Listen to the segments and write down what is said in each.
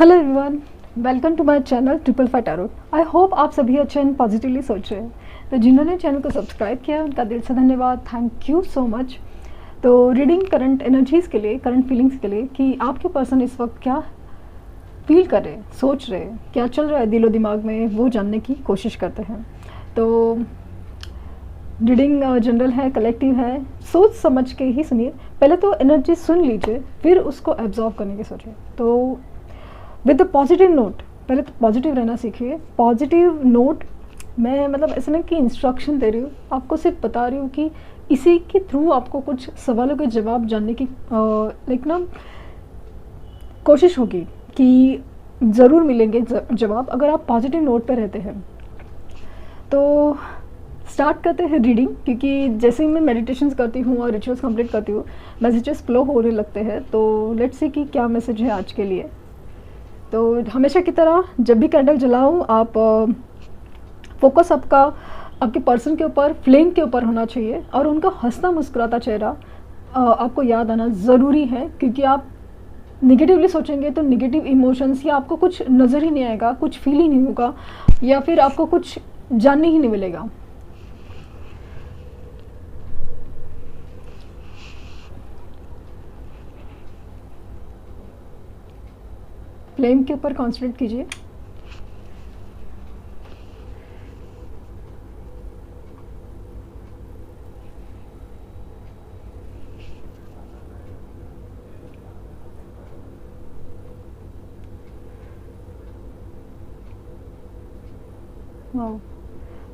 Hello everyone, welcome to my channel triple five tarot. I hope आप सभी अच्छे and positively सोच रहे हैं। तो जिन्होंने चैनल को सब्सक्राइब किया है उनका दिल से धन्यवाद, थैंक यू सो मच। तो रीडिंग करंट एनर्जीज़ के लिए, करंट फीलिंग्स के लिए कि आपके पर्सन इस वक्त क्या फील कर रहे हैं, सोच रहे हैं, क्या चल रहा है दिलो दिमाग में, वो जानने की कोशिश करते हैं। तो रीडिंग जनरल है, कलेक्टिव है, सोच समझ के ही सुनिए। पहले तो एनर्जी सुन लीजिए, फिर उसको एब्जॉर्व करने की सोचिए। तो विद द पॉजिटिव नोट, पहले तो पॉजिटिव रहना सीखिए। पॉजिटिव नोट मैं मतलब ऐसा नहीं कि इंस्ट्रक्शन दे रही हूँ, आपको सिर्फ बता रही हूँ कि इसी के थ्रू आपको कुछ सवालों के जवाब जानने की लाइक ना कोशिश होगी कि ज़रूर मिलेंगे जवाब अगर आप पॉजिटिव नोट पर रहते हैं। तो स्टार्ट करते हैं रीडिंग, क्योंकि जैसे ही मैं मेडिटेशंस करती हूँ और रिचुअल्स कंप्लीट करती हूँ, मैसेजेस फ्लो होने लगते हैं। तो लेट्स सी कि क्या मैसेज है आज के लिए। तो हमेशा की तरह जब भी कैंडल जलाऊं, आप फोकस आपके पर्सन के ऊपर, फ्लेम के ऊपर होना चाहिए और उनका हंसता मुस्कुराता चेहरा आपको याद आना ज़रूरी है। क्योंकि आप निगेटिवली सोचेंगे तो निगेटिव इमोशंस या आपको कुछ नज़र ही नहीं आएगा, कुछ फील ही नहीं होगा, या फिर आपको कुछ जानने ही नहीं मिलेगा। फ्लेम के ऊपर कॉन्सेंट्रेट कीजिए। वाह,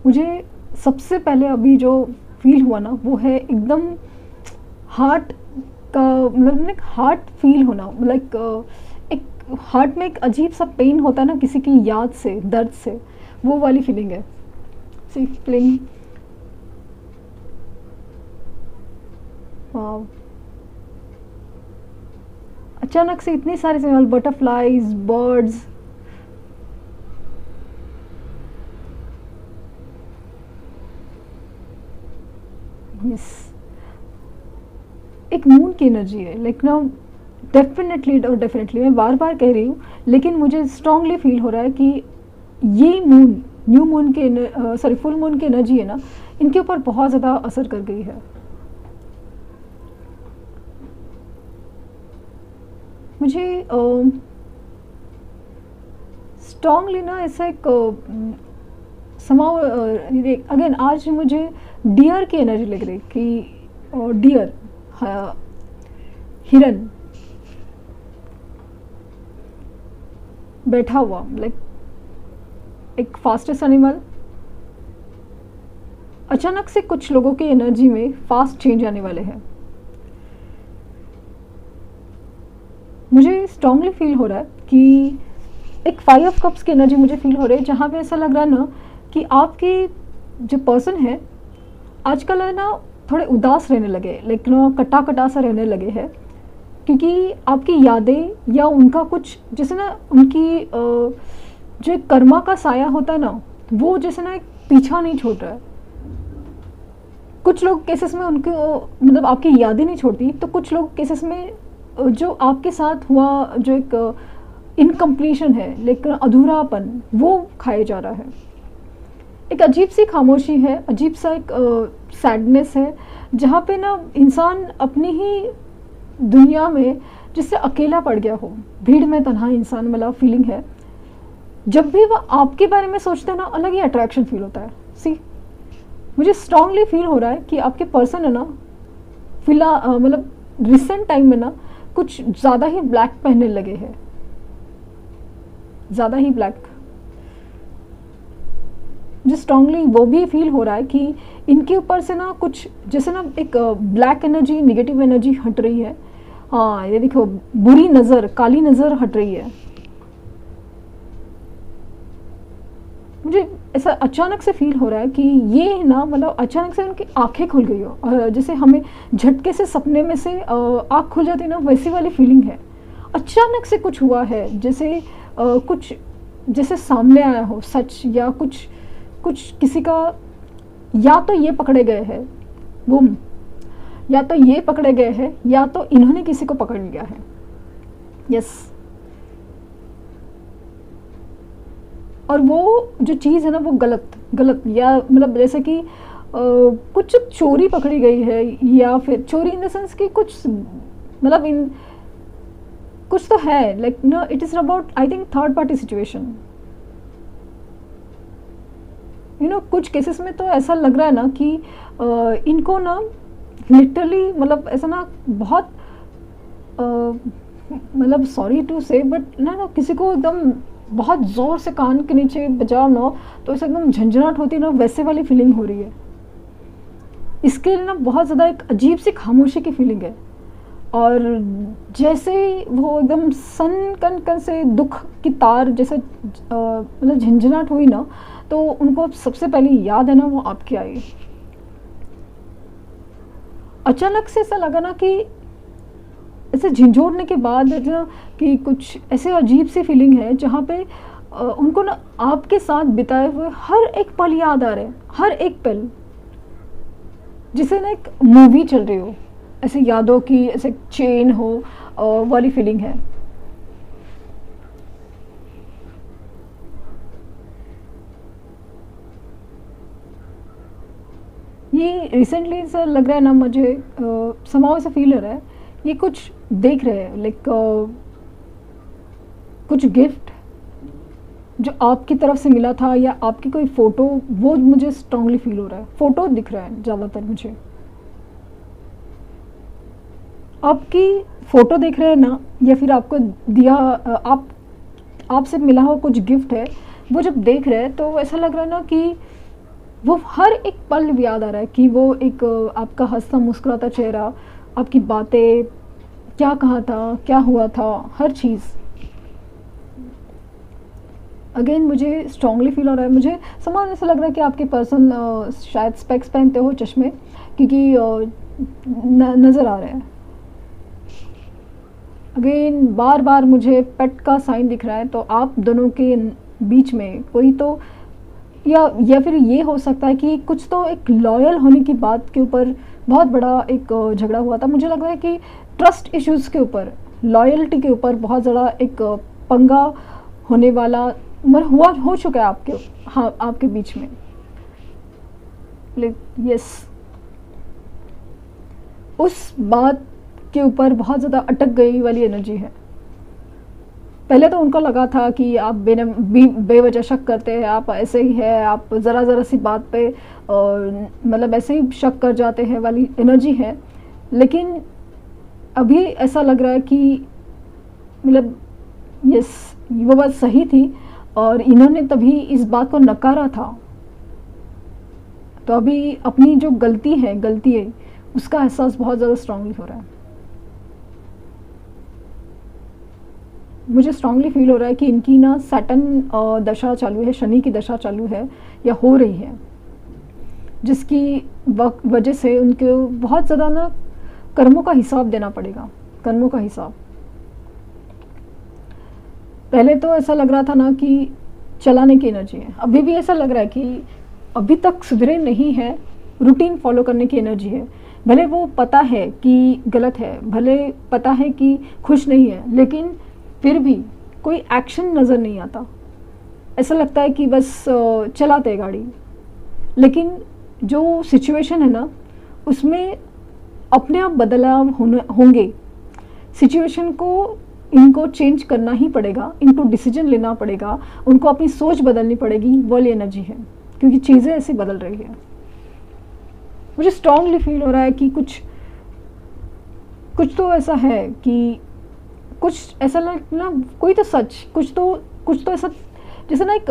मुझे सबसे पहले अभी जो फील हुआ ना वो है एकदम हार्ट का, मतलब हार्ट फील होना, लाइक एक हार्ट में एक अजीब सा पेन होता है ना किसी की याद से, दर्द से, वो वाली फीलिंग है। सी फीलिंग। वाह, अचानक से इतने सारे सिग्नल, बटरफ्लाइज, बर्ड्स, यस, एक मून की एनर्जी है। लाइक ना डेफिनेटली और डेफिनेटली मैं बार बार कह रही हूँ, लेकिन मुझे स्ट्रांगली फील हो रहा है कि ये मून, न्यू मून के सॉरी फुल मून की एनर्जी है ना, इनके ऊपर बहुत ज़्यादा असर कर गई है। मुझे स्ट्रांगली ना ऐसा एक समाव अगेन आज मुझे डियर की एनर्जी लग रही कि डियर, हिरन बैठा हुआ, लाइक एक फास्टेस्ट एनिमल। अचानक से कुछ लोगों की एनर्जी में फास्ट चेंज आने वाले हैं। मुझे स्ट्रांगली फील हो रहा है कि एक 5 ऑफ कप्स की एनर्जी मुझे फील हो रही है, जहाँ पे ऐसा लग रहा है ना कि आपके जो पर्सन है आजकल है ना थोड़े उदास रहने लगे, लेकिन वो कटा कटा सा रहने लगे हैं, क्योंकि आपकी यादें या उनका कुछ जैसे ना उनकी जो एक कर्मा का साया होता है ना, वो जैसे ना एक पीछा नहीं छोड़ रहा है। कुछ लोग केसेस में उनके मतलब आपकी यादें नहीं छोड़ती, तो कुछ लोग केसेस में जो आपके साथ हुआ जो एक इनकम्प्लीशन है, लेकिन अधूरापन, वो खाया जा रहा है। एक अजीब सी खामोशी है, अजीब सा एक सैडनेस है, जहाँ पे ना इंसान अपनी ही दुनिया में जिससे अकेला पड़ गया हो, भीड़ में तन्हा इंसान वाला फीलिंग है। जब भी वह आपके बारे में सोचते हैं ना, अलग ही अट्रैक्शन फील होता है। सी, मुझे स्ट्रांगली फील हो रहा है कि आपके पर्सन है ना फिलहाल मतलब रिसेंट टाइम में ना कुछ ज़्यादा ही ब्लैक पहनने लगे हैं, ज़्यादा ही ब्लैक। मुझे स्ट्रांगली वो भी फील हो रहा है कि इनके ऊपर से ना कुछ जैसे ना एक ब्लैक एनर्जी, नेगेटिव एनर्जी हट रही है। हाँ, ये देखो, बुरी नज़र, काली नज़र हट रही है। मुझे ऐसा अचानक से फील हो रहा है कि ये ना मतलब अचानक से उनकी आंखें खुल गई हो, और जैसे हमें झटके से सपने में से आँख खुल जाती है ना, वैसी वाली फीलिंग है। अचानक से कुछ हुआ है, जैसे कुछ जैसे सामने आया हो सच, या कुछ किसी का, या तो ये पकड़े गए हैं बुम, या तो ये पकड़े गए हैं, या तो इन्होंने किसी को पकड़ लिया है। यस, और वो जो चीज़ है ना वो गलत गलत, या मतलब जैसे कि कुछ चोरी पकड़ी गई है, या फिर चोरी इन द सेंस कि कुछ मतलब इन कुछ तो है, like no it is about I think third party situation. कुछ केसेस में तो ऐसा लग रहा है ना कि इनको ना लिटरली मतलब ऐसा ना बहुत मतलब सॉरी टू से बट ना किसी को एकदम बहुत ज़ोर से कान के नीचे बजाओ ना तो ऐसा एकदम झंझनाहट होती है ना, वैसे वाली फीलिंग हो रही है। इसके लिए ना बहुत ज़्यादा एक अजीब सी खामोशी की फीलिंग है, और जैसे वो एकदम सन कन कन से दुख की तार जैसे मतलब झंझनाहट हुई ना, तो उनको अब सबसे पहले याद है ना वो आपकी आई। अचानक से ऐसा लगा ना कि ऐसे झिंझोड़ने के बाद ना कि कुछ ऐसे अजीब सी फीलिंग है जहाँ पे उनको ना आपके साथ बिताए हुए हर एक पल याद आ रहे हैं, हर एक पल, जिसे ना एक मूवी चल रही हो, ऐसे यादों की ऐसे चेन हो वाली फीलिंग है। ये रिसेंटली सर लग रहा है ना मुझे, समाव ऐसा फील हो रहा है ये कुछ देख रहे हैं, लाइक कुछ गिफ्ट जो आपकी तरफ से मिला था या आपकी कोई फ़ोटो, वो मुझे स्ट्रांगली फील हो रहा है। फ़ोटो दिख रहा है ज़्यादातर मुझे, आपकी फ़ोटो देख रहे हैं ना, या फिर आपको दिया आपसे मिला हुआ कुछ गिफ्ट है, वो जब देख रहे हैं तो ऐसा लग रहा है ना कि वो हर एक पल याद आ रहा है कि वो एक आपका हंसता मुस्कुराता चेहरा, आपकी बातें, क्या कहा था, क्या हुआ था, हर चीज़। अगेन मुझे स्ट्रांगली फील हो रहा है, मुझे समान ऐसा लग रहा है कि आपके पर्सन शायद स्पेक्स पहनते हो, चश्मे, क्योंकि नज़र आ रहे हैं। अगेन बार बार मुझे पेट का साइन दिख रहा है, तो आप दोनों के बीच में कोई तो या फिर ये हो सकता है कि कुछ तो एक लॉयल होने की बात के ऊपर बहुत बड़ा एक झगड़ा हुआ था। मुझे लग रहा है कि ट्रस्ट इश्यूज़ के ऊपर, लॉयल्टी के ऊपर बहुत ज़्यादा एक पंगा होने वाला हो चुका है आपके, हाँ, आपके बीच में। यस, उस बात के ऊपर बहुत ज़्यादा अटक गई वाली एनर्जी है। पहले तो उनको लगा था कि आप बेवजह शक करते हैं, आप ऐसे ही है, आप ज़रा सी बात पे मतलब ऐसे ही शक कर जाते हैं वाली एनर्जी है। लेकिन अभी ऐसा लग रहा है कि मतलब यस, वो बात सही थी और इन्होंने तभी इस बात को नकारा था। तो अभी अपनी जो गलती है उसका एहसास बहुत ज़्यादा स्ट्रांगली हो रहा है। मुझे स्ट्रांगली फील हो रहा है कि इनकी ना सैटर्न दशा चालू है, शनि की दशा चालू है या हो रही है, जिसकी वजह से उनको बहुत ज़्यादा ना कर्मों का हिसाब देना पड़ेगा, कर्मों का हिसाब। पहले तो ऐसा लग रहा था ना कि चलाने की एनर्जी है, अभी भी ऐसा लग रहा है कि अभी तक सुधरे नहीं है, रूटीन फॉलो करने की एनर्जी है। भले वो पता है कि गलत है, भले पता है कि खुश नहीं है, लेकिन फिर भी कोई एक्शन नज़र नहीं आता। ऐसा लगता है कि बस चलाते गाड़ी, लेकिन जो सिचुएशन है ना उसमें अपने आप बदलाव होंगे। सिचुएशन को इनको चेंज करना ही पड़ेगा, इनको डिसीजन लेना पड़ेगा, उनको अपनी सोच बदलनी पड़ेगी, वो वाली एनर्जी है, क्योंकि चीज़ें ऐसी बदल रही है। मुझे स्ट्रांगली फील हो रहा है कि कुछ तो ऐसा है कि कुछ ऐसा ना कोई तो सच, कुछ तो ऐसा जैसे ना एक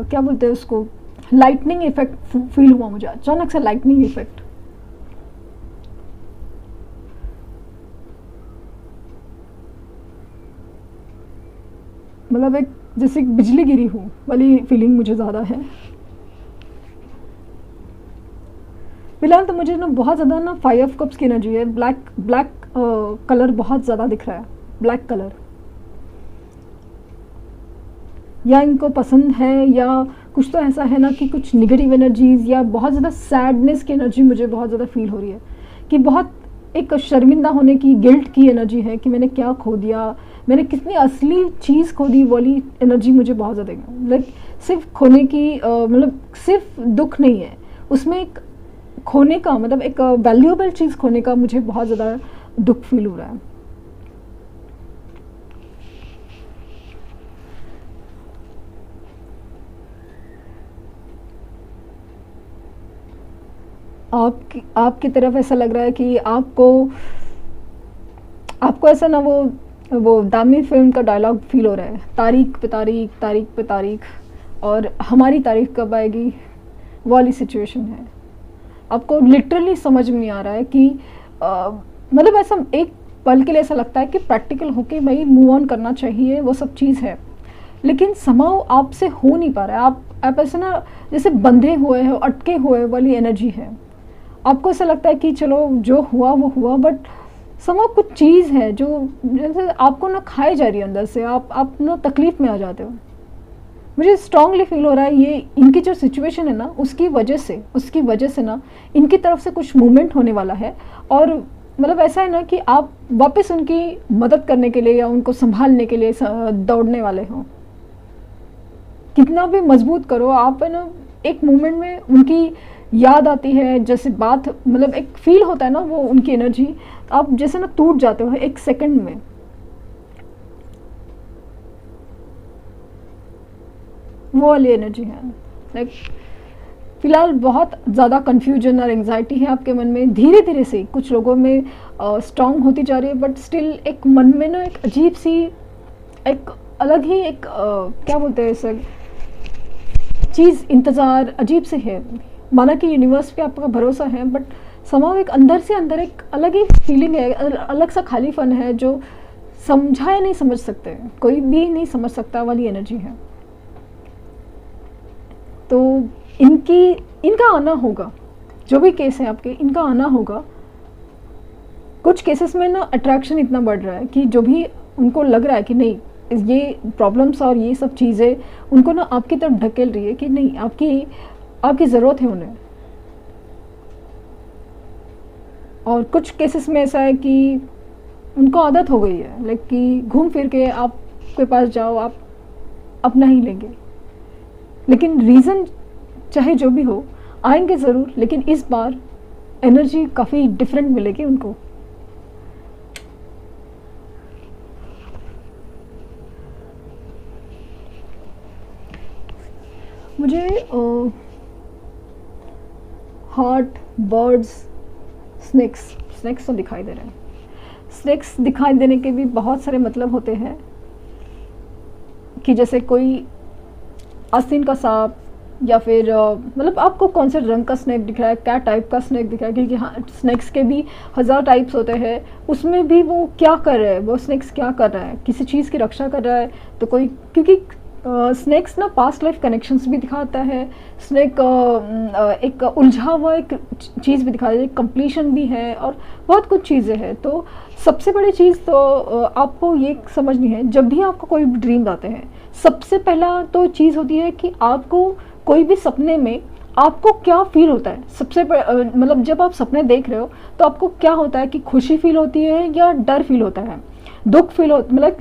क्या बोलते हैं उसको, लाइटनिंग इफेक्ट फील हुआ मुझे, अचानक से लाइटनिंग इफेक्ट। मतलब एक जैसे बिजली गिरी हो वाली फीलिंग मुझे ज़्यादा है। फिलहाल तो मुझे ना बहुत ज़्यादा ना 5 ऑफ कप्स की एनर्जी है, ब्लैक कलर बहुत ज़्यादा दिख रहा है, ब्लैक कलर। या इनको पसंद है या कुछ तो ऐसा है ना कि कुछ निगेटिव एनर्जीज़ या बहुत ज़्यादा सैडनेस की एनर्जी मुझे बहुत ज़्यादा फील हो रही है, कि बहुत एक शर्मिंदा होने की, गिल्ट की एनर्जी है कि मैंने क्या खो दिया, मैंने कितनी असली चीज़ खो दी वाली एनर्जी मुझे बहुत ज़्यादा है। लाइक सिर्फ खोने की मतलब सिर्फ दुख नहीं है उसमें, एक खोने का मतलब एक वैल्यूएबल चीज़ खोने का मुझे बहुत ज़्यादा दुख फील हो रहा है। आपकी तरफ ऐसा लग रहा है कि आपको ऐसा ना वो दामी फिल्म का डायलॉग फील हो रहा है, तारीख पे तारीख, तारीख पे तारीख, और हमारी तारीख कब आएगी वाली सिचुएशन है। आपको लिटरली समझ में नहीं आ रहा है कि मतलब ऐसा एक पल के लिए ऐसा लगता है कि प्रैक्टिकल होके भाई मूव ऑन करना चाहिए, वो सब चीज़ है, लेकिन समाओ आपसे हो नहीं पा रहा है। आप ऐसे ना जैसे बंधे हुए हो, अटके हुए वाली एनर्जी है। आपको ऐसा लगता है कि चलो जो हुआ वो हुआ, बट समाओ कुछ चीज़ है जो जैसे आपको ना खाई जा रही है अंदर से, आप ना तकलीफ़ में आ जाते हो। मुझे स्ट्रांगली फील हो रहा है ये इनकी जो सिचुएशन है ना उसकी वजह से ना इनकी तरफ से कुछ मूवमेंट होने वाला है, और मतलब ऐसा है ना कि आप वापस उनकी मदद करने के लिए या उनको संभालने के लिए दौड़ने वाले हो। कितना भी मजबूत करो आप है ना, एक मोमेंट में उनकी याद आती है, जैसे बात मतलब एक फील होता है ना वो उनकी एनर्जी, आप जैसे ना टूट जाते हो एक सेकंड में। वो वाली एनर्जी है। लाइक फिलहाल बहुत ज़्यादा कन्फ्यूजन और एंग्जाइटी है आपके मन में, धीरे धीरे से कुछ लोगों में स्ट्रांग होती जा रही है, बट स्टिल एक मन में ना एक अजीब सी, एक अलग ही एक क्या बोलते हैं सर चीज़, इंतज़ार अजीब से है। माना कि यूनिवर्स पे आपका भरोसा है, बट समाव एक अंदर से अंदर एक अलग ही फीलिंग है, अलग सा खालीपन है जो समझाया नहीं समझ सकते, कोई भी नहीं समझ सकता वाली एनर्जी है। तो इनका आना होगा, जो भी केस है आपके, इनका आना होगा। कुछ केसेस में ना अट्रैक्शन इतना बढ़ रहा है कि जो भी उनको लग रहा है कि नहीं ये प्रॉब्लम्स और ये सब चीज़ें उनको ना आपकी तरफ ढकेल रही है कि नहीं आपकी ज़रूरत है उन्हें। और कुछ केसेस में ऐसा है कि उनको आदत हो गई है, लाइक कि घूम फिर के आपके पास जाओ, आप अपना ही लेंगे, लेकिन रीज़न चाहे जो भी हो आएंगे ज़रूर, लेकिन इस बार एनर्जी काफ़ी डिफरेंट मिलेगी उनको। मुझे हार्ट, बर्ड्स, स्नेक्स तो दिखाई दे रहे हैं। स्नेक्स दिखाई देने के भी बहुत सारे मतलब होते हैं कि जैसे कोई आस्तीन का सांप, या फिर मतलब आपको कौन से रंग का स्नेक दिख रहा है, क्या टाइप का स्नेक दिख रहा है, क्योंकि हाँ स्नेक्स के भी 1000 टाइप्स होते हैं। उसमें भी वो क्या कर रहा है, वो स्नेक्स क्या कर रहा है, किसी चीज़ की रक्षा कर रहा है तो कोई, क्योंकि स्नेक्स ना पास्ट लाइफ कनेक्शंस भी दिखाता है। स्नेक एक उलझा हुआ एक चीज़ भी दिखाता है, कंप्लीशन भी है, और बहुत कुछ चीज़ें हैं। तो सबसे बड़ी चीज़ तो आपको ये समझनी है, जब भी आपको कोई ड्रीम आते हैं, सबसे पहला तो चीज़ होती है कि आपको कोई भी सपने में आपको क्या फील होता है। सबसे मतलब जब आप सपने देख रहे हो तो आपको क्या होता है कि खुशी फील होती है या डर फील होता है, दुख फील हो, मतलब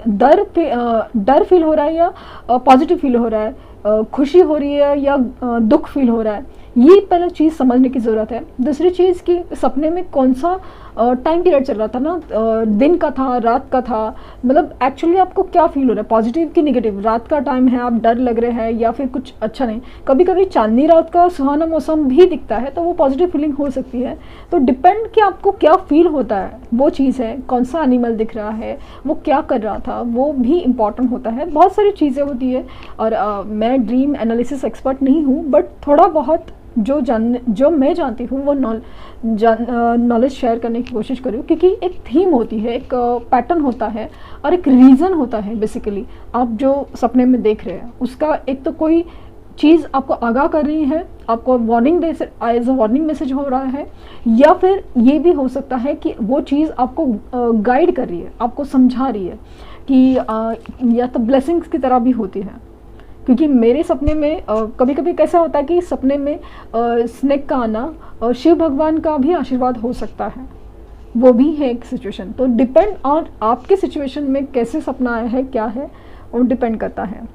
डर फील हो रहा है या पॉजिटिव फील हो रहा है, खुशी हो रही है या दुख फील हो रहा है, ये पहले चीज़ समझने की ज़रूरत है। दूसरी चीज़ कि सपने में कौन सा टाइम पीरियड चल रहा था ना, दिन का था, रात का था, मतलब एक्चुअली आपको क्या फील हो रहा है, पॉजिटिव कि नेगेटिव। रात का टाइम है, आप डर लग रहे हैं, या फिर कुछ अच्छा नहीं। कभी कभी चांदनी रात का सुहाना मौसम भी दिखता है तो वो पॉजिटिव फीलिंग हो सकती है। तो डिपेंड कि आपको क्या फील होता है, वो चीज़ है। कौन सा एनिमल दिख रहा है, वो क्या कर रहा था, वो भी इम्पॉर्टेंट होता है। बहुत सारी चीज़ें होती है, और मैं ड्रीम एनालिसिस एक्सपर्ट नहीं हूँ, बट थोड़ा बहुत जो मैं जानती हूँ वो नॉलेज शेयर करने की कोशिश करूँ, क्योंकि एक थीम होती है, एक पैटर्न होता है, और एक रीज़न होता है। बेसिकली आप जो सपने में देख रहे हैं उसका एक तो कोई चीज़ आपको आगाह कर रही है, आपको वार्निंग दे, एज अ वार्निंग मैसेज हो रहा है, या फिर ये भी हो सकता है कि वो चीज़ आपको गाइड कर रही है, आपको समझा रही है कि या तो ब्लेसिंग्स की तरह भी होती है। क्योंकि मेरे सपने में कभी कभी कैसा होता है कि सपने में स्नेक का आना शिव भगवान का भी आशीर्वाद हो सकता है। वो भी है एक सिचुएशन। तो डिपेंड ऑन आपके सिचुएशन में कैसे सपना आया है, क्या है, वो डिपेंड करता है।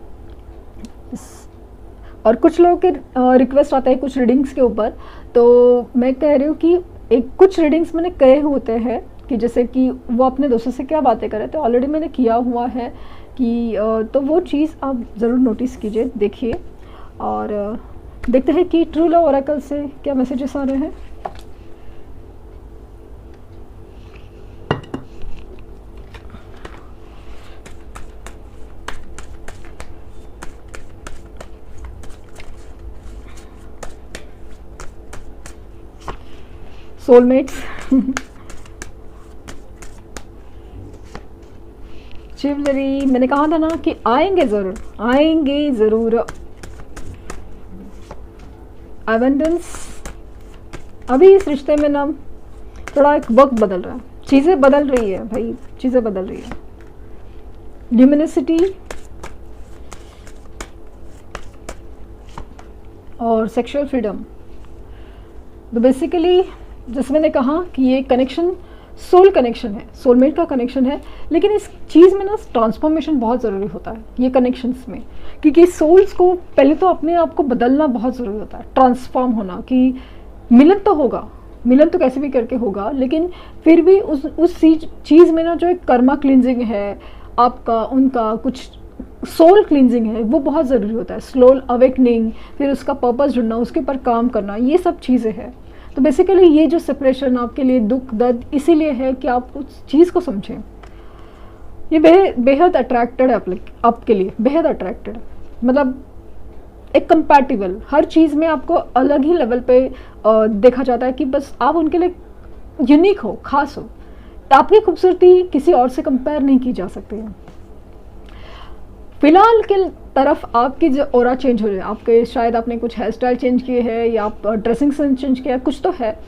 और कुछ लोगों के रिक्वेस्ट आता है कुछ रीडिंग्स के ऊपर, तो मैं कह रही हूँ कि एक कुछ रीडिंग्स मैंने कहे होते हैं कि जैसे कि वो अपने दोस्तों से क्या बातें करे, तो ऑलरेडी मैंने किया हुआ है कि तो वो चीज़ आप ज़रूर नोटिस कीजिए, देखिए, और देखते हैं कि ट्रू लव ओरेकल से क्या मैसेजेस आ रहे हैं। सोलमेट्स चिवलरी, मैंने कहा था ना कि आएंगे ज़रूर, आएंगे ज़रूर। अबंडेंस, अभी इस रिश्ते में ना थोड़ा एक वक्त बदल रहा है, चीज़ें बदल रही है भाई, चीज़ें बदल रही है। ल्यूमिनिसिटी और सेक्सुअल फ्रीडम। तो बेसिकली जैसे मैंने कहा कि ये कनेक्शन सोल कनेक्शन है, सोलमेट का कनेक्शन है, लेकिन इस चीज़ में ना ट्रांसफॉर्मेशन बहुत ज़रूरी होता है ये कनेक्शंस में, क्योंकि सोल्स को पहले तो अपने आप को बदलना बहुत ज़रूरी होता है, ट्रांसफॉर्म होना। कि मिलन तो होगा, मिलन तो कैसे भी करके होगा, लेकिन फिर भी उस चीज़ में ना जो एक कर्मा क्लिनजिंग है आपका, उनका कुछ सोल क्लिनजिंग है, वो बहुत ज़रूरी होता है। स्लो अवेकनिंग, फिर उसका पर्पस ढूंढना, उसके ऊपर काम करना, ये सब चीज़ें हैं। तो बेसिकली ये जो सेपरेशन आपके लिए दुख दर्द इसीलिए है कि आप उस चीज़ को समझें। ये बेहद अट्रैक्टेड है आपके लिए, बेहद अट्रैक्टेड, मतलब एक कंपैटिबल, हर चीज़ में आपको अलग ही लेवल पे देखा जाता है कि बस आप उनके लिए यूनिक हो, खास हो। आपकी खूबसूरती किसी और से कंपेयर नहीं की जा सकती है। फिलहाल के तरफ आपकी जो ऑरा चेंज हो रही है, आपके शायद आपने कुछ हेयर स्टाइल चेंज किए है या आप ड्रेसिंग सेंस चेंज किया है, कुछ तो है,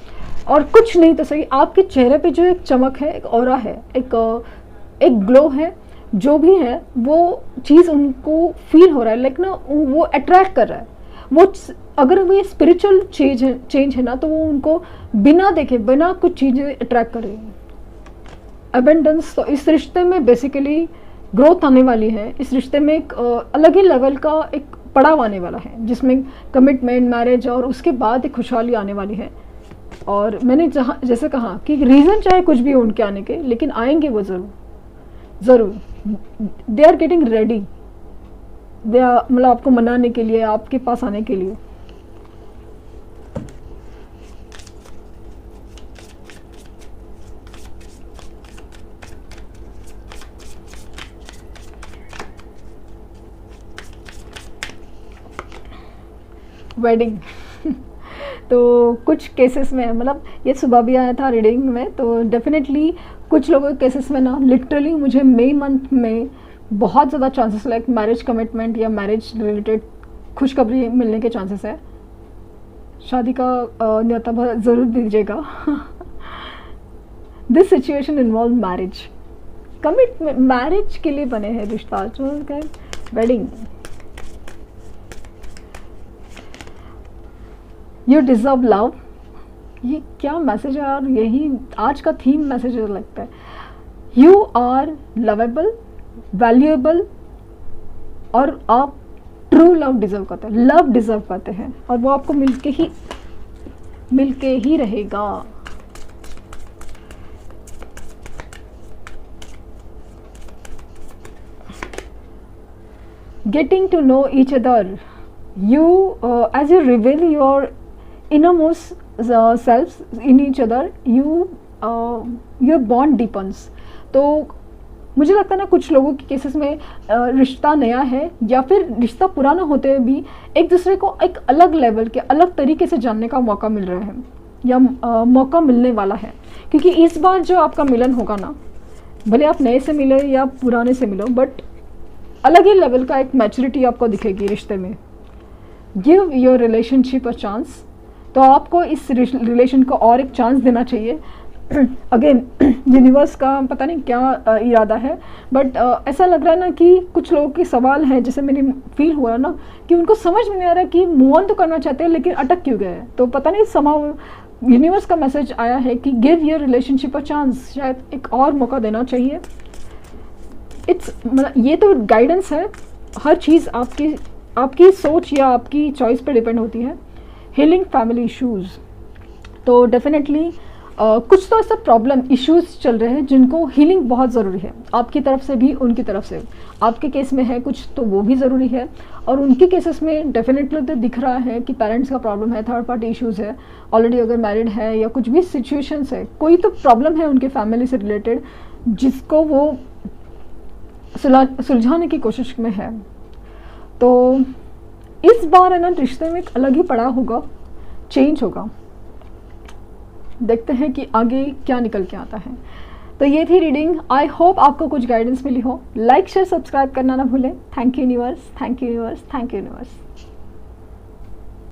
और कुछ नहीं तो सही, आपके चेहरे पे जो एक चमक है, एक ऑरा है, एक ग्लो है, जो भी है वो चीज़ उनको फील हो रहा है, लाइक ना वो अट्रैक्ट कर रहा है। वो अगर वो ये स्पिरिचुअल चेंज है ना, तो वो उनको बिना देखे, बिना कुछ चीज़ें अट्रैक्ट कर रही है। अबेंडेंस, तो इस रिश्ते में बेसिकली ग्रोथ आने वाली है, इस रिश्ते में एक अलग ही लेवल का एक पड़ाव आने वाला है, जिसमें कमिटमेंट, मैरिज और उसके बाद एक खुशहाली आने वाली है। और मैंने जैसे कहा कि रीज़न चाहे कुछ भी हो उनके आने के, लेकिन आएंगे वो ज़रूर ज़रूर। They are getting ready, they are, मतलब आपको मनाने के लिए, आपके पास आने के लिए। वेडिंग तो कुछ केसेस में, मतलब ये सुबह भी आया था रीडिंग में, तो डेफिनेटली कुछ लोगों के केसेस में ना लिटरली मुझे मई मंथ में बहुत ज़्यादा चांसेस, लाइक मैरिज कमिटमेंट या मैरिज रिलेटेड खुशखबरी मिलने के चांसेस है। शादी का न्योता ज़रूर दीजिएगा। This situation involve marriage, commitment, marriage के लिए बने हैं रिश्ता, जो वेडिंग। यू डिज़र्व लव, ये क्या मैसेज है यार, यही आज का थीम मैसेज लगता है। यू आर लवेबल, वैल्यूएबल, और आप ट्रू लव डिज़र्व करते हैं, लव डिज़र्व करते हैं, और वो आपको मिलके ही रहेगा। Getting to know each other, you as you reveal your innermost selves in each other, your bond deepens। तो मुझे लगता है ना कुछ लोगों के केसेस में रिश्ता नया है या फिर रिश्ता पुराना होते हुए भी एक दूसरे को एक अलग लेवल के, अलग तरीके से जानने का मौका मिल रहा है, या मौका मिलने वाला है। क्योंकि इस बार जो आपका मिलन होगा ना, भले आप नए से मिले या पुराने से मिलो, बट अलग ही लेवल का एक मैच्योरिटी आपको दिखेगी रिश्ते में। Give your relationship a chance, तो आपको इस रिलेशन को और एक चांस देना चाहिए। अगेन यूनिवर्स का पता नहीं क्या इरादा है, बट ऐसा लग रहा है ना कि कुछ लोगों के सवाल हैं, जैसे मेरी फील हुआ ना कि उनको समझ में नहीं आ रहा कि मूव ऑन तो करना चाहते हैं लेकिन अटक क्यों गए। तो पता नहीं यूनिवर्स का मैसेज आया है कि give your relationship a chance, शायद एक और मौका देना चाहिए। ये तो गाइडेंस है, हर चीज़ आपकी सोच या आपकी चॉइस पे डिपेंड होती है। हीलिंग फैमिली इश्यूज़, तो डेफिनेटली कुछ तो ऐसा प्रॉब्लम इश्यूज़ चल रहे हैं जिनको हीलिंग बहुत ज़रूरी है, आपकी तरफ से भी उनकी तरफ से। आपके केस में है कुछ तो वो भी ज़रूरी है, और उनके केसेस में डेफिनेटली तो दिख रहा है कि पेरेंट्स का प्रॉब्लम है, थर्ड पार्टी इश्यूज़ है, ऑलरेडी अगर मैरिड है या कुछ भी सिचुएशंस है, कोई तो प्रॉब्लम है उनके फैमिली से रिलेटेड जिसको वो सुलझाने की कोशिश में है। तो इस बार है ना रिश्ते में एक अलग ही पड़ा होगा, चेंज होगा। देखते हैं कि आगे क्या निकल के आता है। तो ये थी रीडिंग, आई होप आपको कुछ गाइडेंस मिली हो। लाइक शेयर सब्सक्राइब करना ना भूलें। Thank you universe, thank you universe, thank you universe.